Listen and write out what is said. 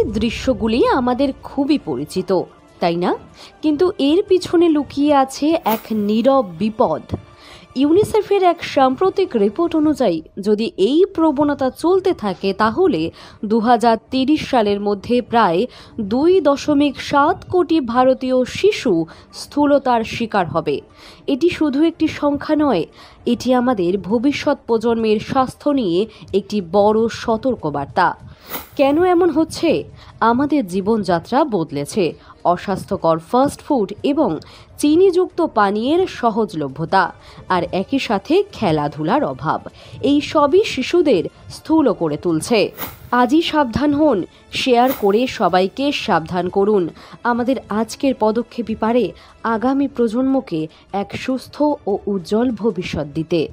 দৃশ্যগুলি আমাদের খুবই পরিচিত, তাই না? কিন্তু এর পিছনে লুকিয়ে আছে এক নীরব বিপদ। ইউনিসেফের এক সাম্প্রতিক রিপোর্ট অনুযায়ী যদি এই প্রবণতা চলতে থাকে তাহলে 2030 সালের মধ্যে প্রায় 2.7 কোটি ভারতীয় শিশু স্থূলতার শিকার হবে। এটি শুধু একটি সংখ্যা নয়, এটি আমাদের ভবিষ্যৎ প্রজন্মের স্বাস্থ্য নিয়ে একটি বড় সতর্কবার্তা। কেন এমন হচ্ছে? আমাদের জীবনযাত্রা বদলেছে, অস্বাস্থ্যকর ফাস্ট ফুড এবং চিনিযুক্ত পানীয়ের সহজলভ্যতা, আর একই সাথে খেলাধুলার অভাব, এই সবই শিশুদের স্থূল করে তুলছে। আজই সাবধান হন, শেয়ার করে সবাইকে সাবধান করুন। আমাদের আজকের পদক্ষেপই পারে আগামী প্রজন্মকে এক সুস্থ ও উজ্জ্বল ভবিষ্যৎ দিতে।